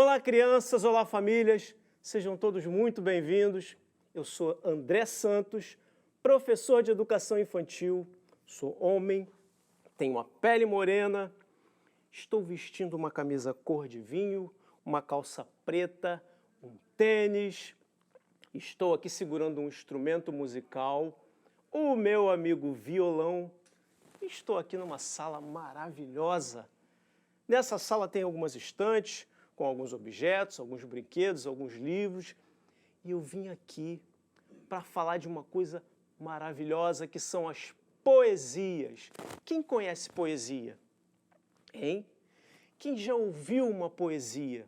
Olá, crianças! Olá, famílias! Sejam todos muito bem-vindos. Eu sou André Santos, professor de educação infantil, sou homem, tenho uma pele morena, estou vestindo uma camisa cor de vinho, uma calça preta, um tênis, estou aqui segurando um instrumento musical, o meu amigo violão, estou aqui numa sala maravilhosa. Nessa sala tem algumas estantes com alguns objetos, alguns brinquedos, alguns livros, e eu vim aqui para falar de uma coisa maravilhosa que são as poesias. Quem conhece poesia? Hein? Quem já ouviu uma poesia?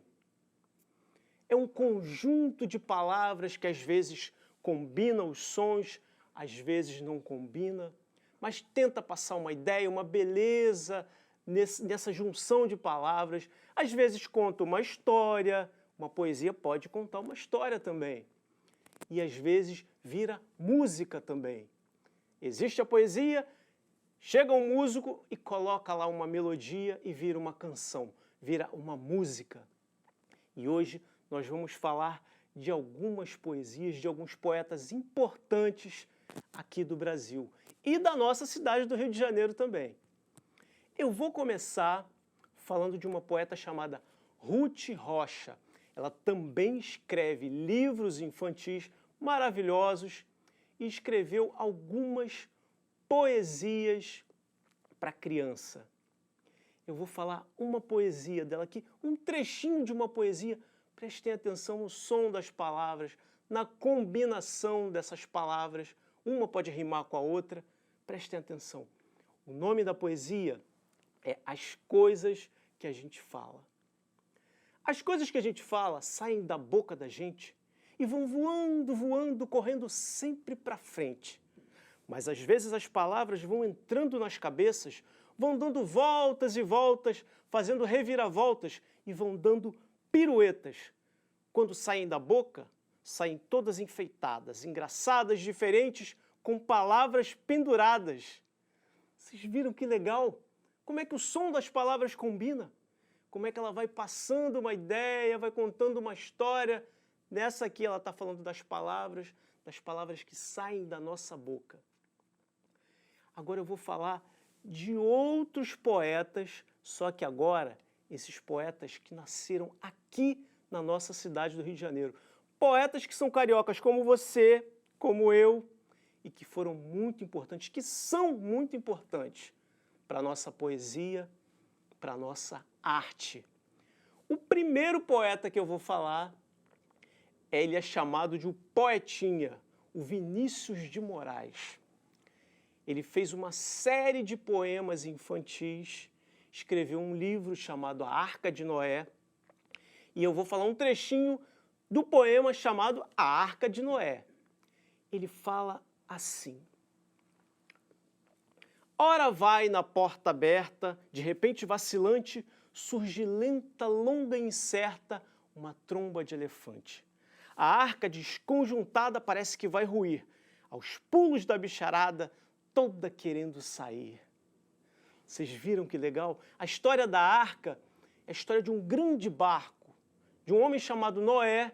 É um conjunto de palavras que às vezes combina os sons, às vezes não combina, mas tenta passar uma ideia, uma beleza nessa junção de palavras. Às vezes conta uma história, uma poesia pode contar uma história também. E às vezes vira música também. Existe a poesia, chega um músico e coloca lá uma melodia e vira uma canção, vira uma música. E hoje nós vamos falar de algumas poesias, de alguns poetas importantes aqui do Brasil e da nossa cidade do Rio de Janeiro também. Eu vou começar falando de uma poeta chamada Ruth Rocha. Ela também escreve livros infantis maravilhosos e escreveu algumas poesias para criança. Eu vou falar uma poesia dela aqui, um trechinho de uma poesia. Prestem atenção no som das palavras, na combinação dessas palavras. Uma pode rimar com a outra. Prestem atenção. O nome da poesia é As Coisas que a gente fala. As coisas que a gente fala saem da boca da gente e vão voando, voando, correndo sempre para frente. Mas às vezes as palavras vão entrando nas cabeças, vão dando voltas e voltas, fazendo reviravoltas e vão dando piruetas. Quando saem da boca, saem todas enfeitadas, engraçadas, diferentes, com palavras penduradas. Vocês viram que legal? Como é que o som das palavras combina? Como é que ela vai passando uma ideia, vai contando uma história? Nessa aqui ela está falando das palavras que saem da nossa boca. Agora eu vou falar de outros poetas, só que agora esses poetas que nasceram aqui na nossa cidade do Rio de Janeiro. Poetas que são cariocas como você, como eu, e que foram muito importantes, que são muito importantes para a nossa poesia, para a nossa arte. O primeiro poeta que eu vou falar, ele é chamado de o Poetinha, o Vinícius de Moraes. Ele fez uma série de poemas infantis, escreveu um livro chamado A Arca de Noé, e eu vou falar um trechinho do poema chamado A Arca de Noé. Ele fala assim: ora vai na porta aberta, de repente vacilante, surge lenta, longa e incerta uma tromba de elefante. A arca desconjuntada parece que vai ruir, aos pulos da bicharada, toda querendo sair. Vocês viram que legal? A história da arca é a história de um grande barco, de um homem chamado Noé,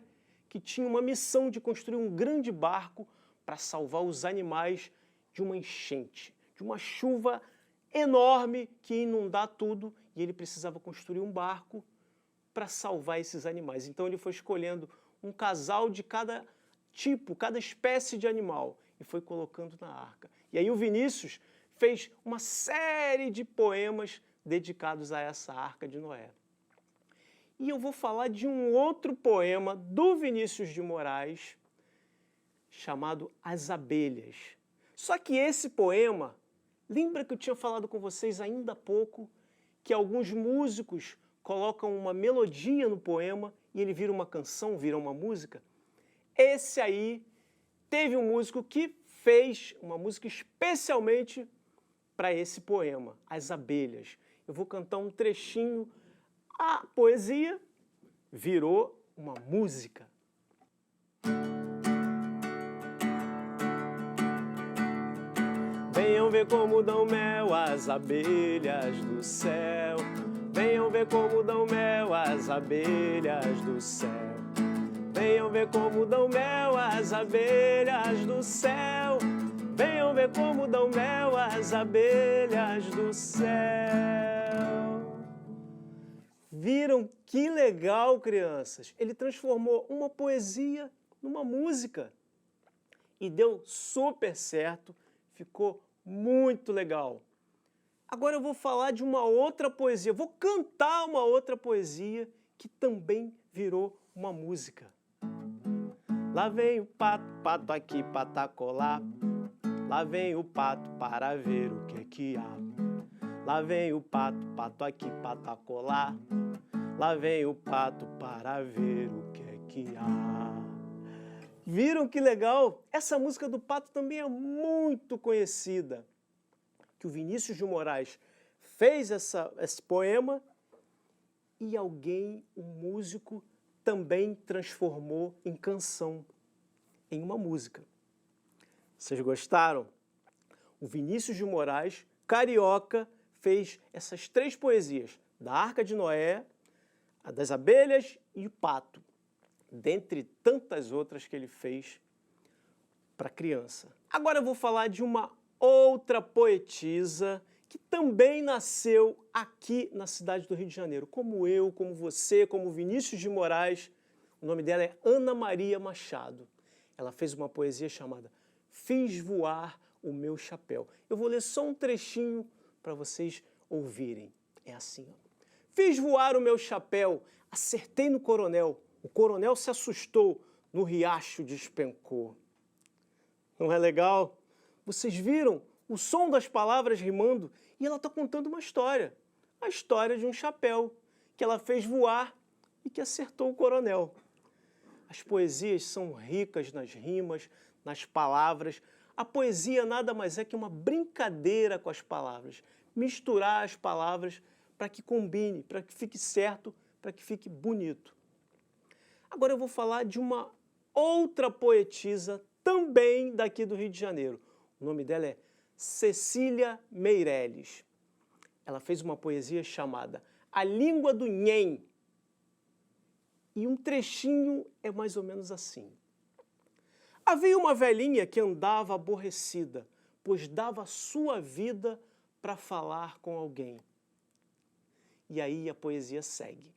que tinha uma missão de construir um grande barco para salvar os animais de uma enchente, de uma chuva enorme que ia inundar tudo, e ele precisava construir um barco para salvar esses animais. Então ele foi escolhendo um casal de cada tipo, cada espécie de animal, e foi colocando na arca. E aí o Vinícius fez uma série de poemas dedicados a essa Arca de Noé. E eu vou falar de um outro poema do Vinícius de Moraes, chamado As Abelhas. Só que esse poema, lembra que eu tinha falado com vocês ainda há pouco, que alguns músicos colocam uma melodia no poema e ele vira uma canção, vira uma música? Esse aí teve um músico que fez uma música especialmente para esse poema, As Abelhas. Eu vou cantar um trechinho. A poesia virou uma música. Venham ver como dão mel as abelhas do céu. Venham ver como dão mel as abelhas do céu. Venham ver como dão mel as abelhas do céu. Venham ver como dão mel as abelhas do céu. Viram que legal, crianças? Ele transformou uma poesia numa música. E deu super certo, ficou muito legal. Agora eu vou falar de uma outra poesia, vou cantar uma outra poesia que também virou uma música. Lá vem o pato, pato aqui, patacolá. Lá vem o pato para ver o que é que há. Lá vem o pato, pato aqui, patacolá. Lá vem o pato para ver o que é que há. Viram que legal? Essa música do pato também é muito conhecida. Que o Vinícius de Moraes fez esse poema e alguém, um músico, também transformou em canção, em uma música. Vocês gostaram? O Vinícius de Moraes, carioca, fez essas 3 poesias, da Arca de Noé, a das abelhas e o pato, dentre tantas outras que ele fez para criança. Agora eu vou falar de uma outra poetisa que também nasceu aqui na cidade do Rio de Janeiro, como eu, como você, como Vinícius de Moraes. O nome dela é Ana Maria Machado. Ela fez uma poesia chamada Fiz Voar o Meu Chapéu. Eu vou ler só um trechinho para vocês ouvirem. É assim, ó. Fiz voar o meu chapéu, acertei no coronel. O coronel se assustou, no riacho despencou. Não é legal? Vocês viram o som das palavras rimando? E ela está contando uma história. A história de um chapéu que ela fez voar e que acertou o coronel. As poesias são ricas nas rimas, nas palavras. A poesia nada mais é que uma brincadeira com as palavras. Misturar as palavras para que combine, para que fique certo, para que fique bonito. Agora eu vou falar de uma outra poetisa também daqui do Rio de Janeiro. O nome dela é Cecília Meirelles. Ela fez uma poesia chamada A Língua do Nhen. E um trechinho é mais ou menos assim. Havia uma velhinha que andava aborrecida, pois dava sua vida para falar com alguém. E aí a poesia segue.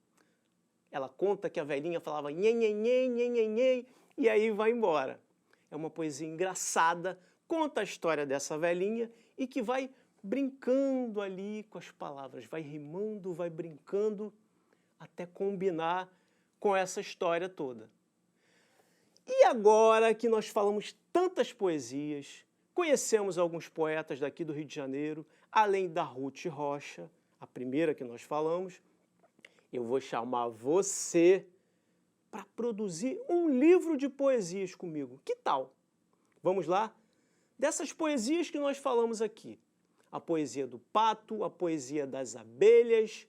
Ela conta que a velhinha falava nhen, nhen, nhen, nhen, nhen, nhen, e aí vai embora. É uma poesia engraçada, conta a história dessa velhinha e que vai brincando ali com as palavras, vai rimando, vai brincando, até combinar com essa história toda. E agora que nós falamos tantas poesias, conhecemos alguns poetas daqui do Rio de Janeiro, além da Ruth Rocha, a primeira que nós falamos, eu vou chamar você para produzir um livro de poesias comigo. Que tal? Vamos lá? Dessas poesias que nós falamos aqui, a poesia do pato, a poesia das abelhas,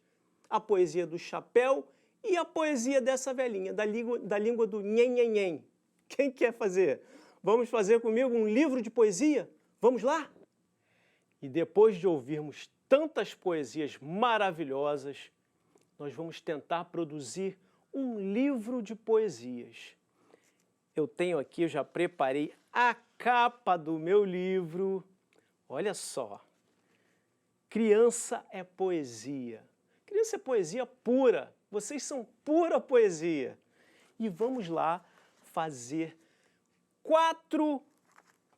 a poesia do chapéu e a poesia dessa velhinha, da língua do nhen, nhen, nhen. Quem quer fazer? Vamos fazer comigo um livro de poesia? Vamos lá? E depois de ouvirmos tantas poesias maravilhosas, nós vamos tentar produzir um livro de poesias. Eu tenho aqui, eu já preparei a capa do meu livro. Olha só. Criança é poesia. Criança é poesia pura. Vocês são pura poesia. E vamos lá fazer 4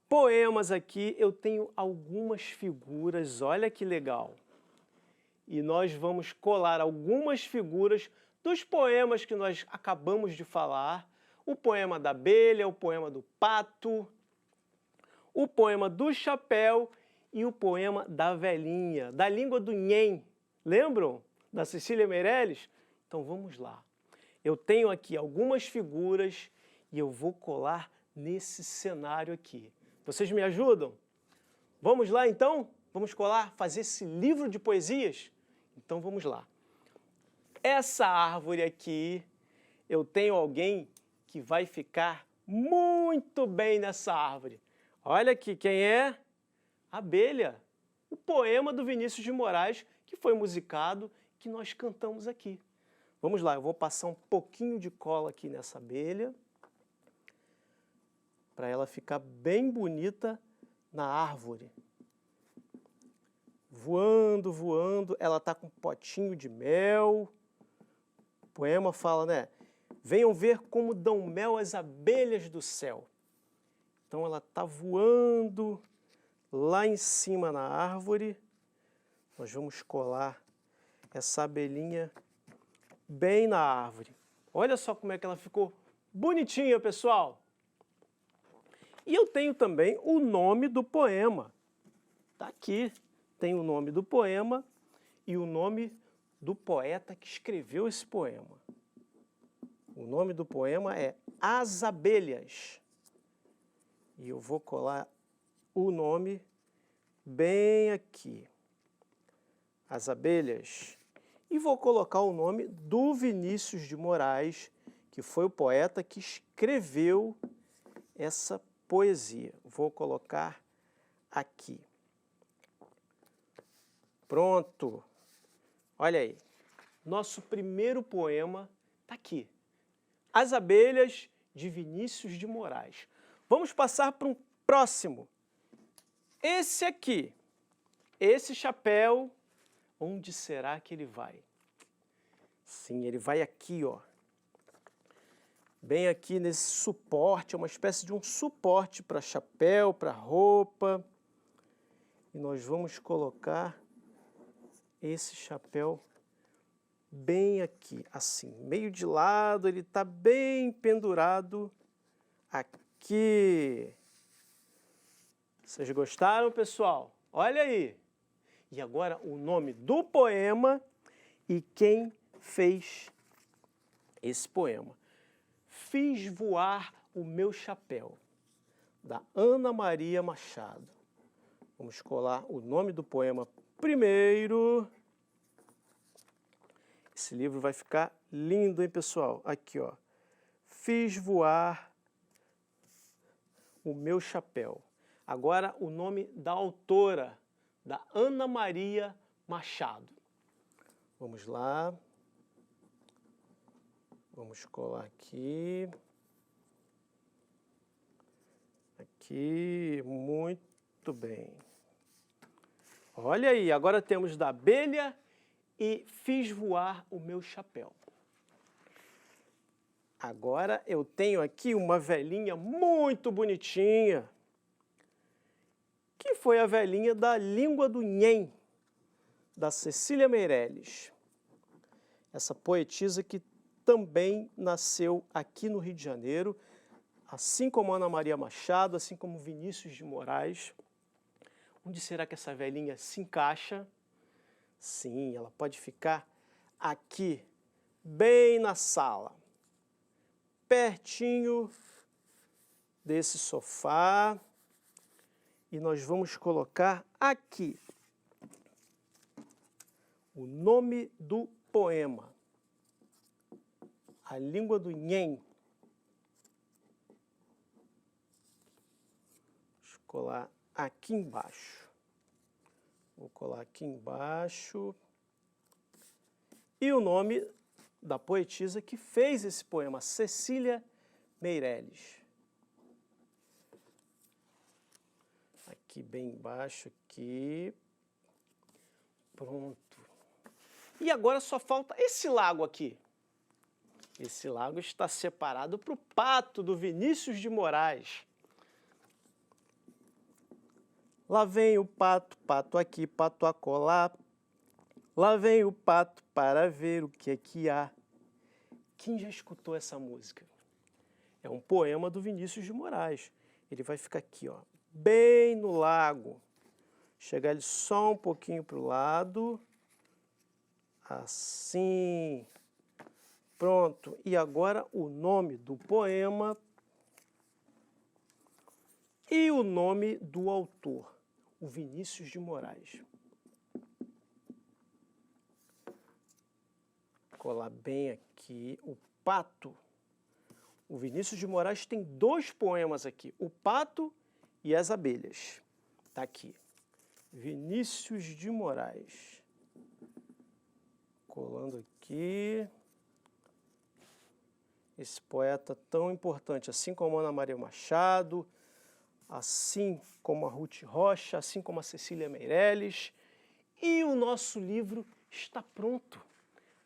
poemas aqui. Eu tenho algumas figuras, olha que legal. E nós vamos colar algumas figuras dos poemas que nós acabamos de falar. O poema da abelha, o poema do pato, o poema do chapéu e o poema da velhinha, da língua do nhen. Lembram? Da Cecília Meirelles? Então vamos lá. Eu tenho aqui algumas figuras e eu vou colar nesse cenário aqui. Vocês me ajudam? Vamos lá então? Vamos colar, fazer esse livro de poesias? Então vamos lá. Essa árvore aqui, eu tenho alguém que vai ficar muito bem nessa árvore. Olha aqui, quem é? A abelha. O poema do Vinícius de Moraes, que foi musicado, que nós cantamos aqui. Vamos lá, eu vou passar um pouquinho de cola aqui nessa abelha, para ela ficar bem bonita na árvore. Voando, voando, ela está com um potinho de mel. O poema fala, né? Venham ver como dão mel as abelhas do céu. Então ela está voando lá em cima na árvore. Nós vamos colar essa abelhinha bem na árvore. Olha só como é que ela ficou bonitinha, pessoal. E eu tenho também o nome do poema. Está aqui. Tem o nome do poema e o nome do poeta que escreveu esse poema. O nome do poema é As Abelhas. E eu vou colar o nome bem aqui. As Abelhas. E vou colocar o nome do Vinícius de Moraes, que foi o poeta que escreveu essa poesia. Vou colocar aqui. Pronto. Olha aí. Nosso primeiro poema está aqui. As Abelhas, de Vinícius de Moraes. Vamos passar para um próximo. Esse aqui. Esse chapéu, onde será que ele vai? Sim, ele vai aqui, ó. Bem aqui nesse suporte, é uma espécie de um suporte para chapéu, para roupa. E nós vamos colocar esse chapéu bem aqui, assim, meio de lado, ele está bem pendurado aqui. Vocês gostaram, pessoal? Olha aí! E agora o nome do poema e quem fez esse poema. Fiz voar o meu chapéu, da Ana Maria Machado. Vamos colar o nome do poema primeiro. Esse livro vai ficar lindo, hein, pessoal? Aqui, ó. Fiz voar o meu chapéu. Agora o nome da autora, da Ana Maria Machado. Vamos lá. Vamos colar aqui. Aqui, muito bem. Olha aí, agora temos da abelha e fiz voar o meu chapéu. Agora eu tenho aqui uma velhinha muito bonitinha, que foi a velhinha da Língua do Nhem, da Cecília Meirelles. Essa poetisa que também nasceu aqui no Rio de Janeiro, assim como Ana Maria Machado, assim como Vinícius de Moraes. Onde será que essa velhinha se encaixa? Sim, ela pode ficar aqui, bem na sala, pertinho desse sofá. E nós vamos colocar aqui o nome do poema, A Língua do Nhem. Vou colar aqui embaixo. Vou colar aqui embaixo. E o nome da poetisa que fez esse poema, Cecília Meirelles. Aqui bem embaixo, aqui. Pronto. E agora só falta esse lago aqui. Esse lago está separado para o pato do Vinícius de Moraes. Lá vem o pato, pato aqui, pato acolá. Lá vem o pato para ver o que é que há. Quem já escutou essa música? É um poema do Vinícius de Moraes. Ele vai ficar aqui, ó, bem no lago. Chegar ele só um pouquinho para o lado. Assim. Pronto. E agora o nome do poema e o nome do autor, o Vinícius de Moraes. Colar bem aqui o pato. O Vinícius de Moraes tem dois poemas aqui, o pato e as abelhas. Está aqui. Vinícius de Moraes. colando aqui. Esse poeta tão importante, assim como a Ana Maria Machado, assim como a Ruth Rocha, assim como a Cecília Meirelles. E o nosso livro está pronto.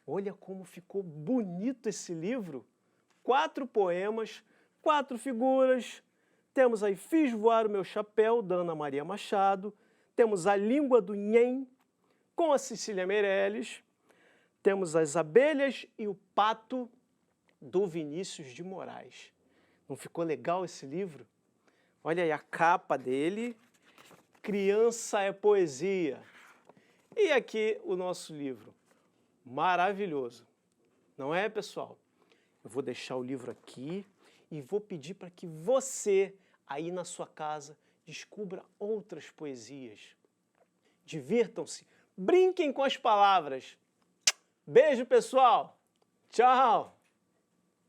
Olha como ficou bonito esse livro. 4 poemas, 4 figuras. Temos aí Fiz Voar o Meu Chapéu, da Ana Maria Machado. Temos A Língua do Nhen, com a Cecília Meirelles. Temos As Abelhas e o Pato, do Vinícius de Moraes. Não ficou legal esse livro? Olha aí a capa dele. Criança é poesia. E aqui o nosso livro. Maravilhoso. Não é, pessoal? Eu vou deixar o livro aqui e vou pedir para que você, aí na sua casa, descubra outras poesias. Divirtam-se, brinquem com as palavras. Beijo, pessoal! Tchau!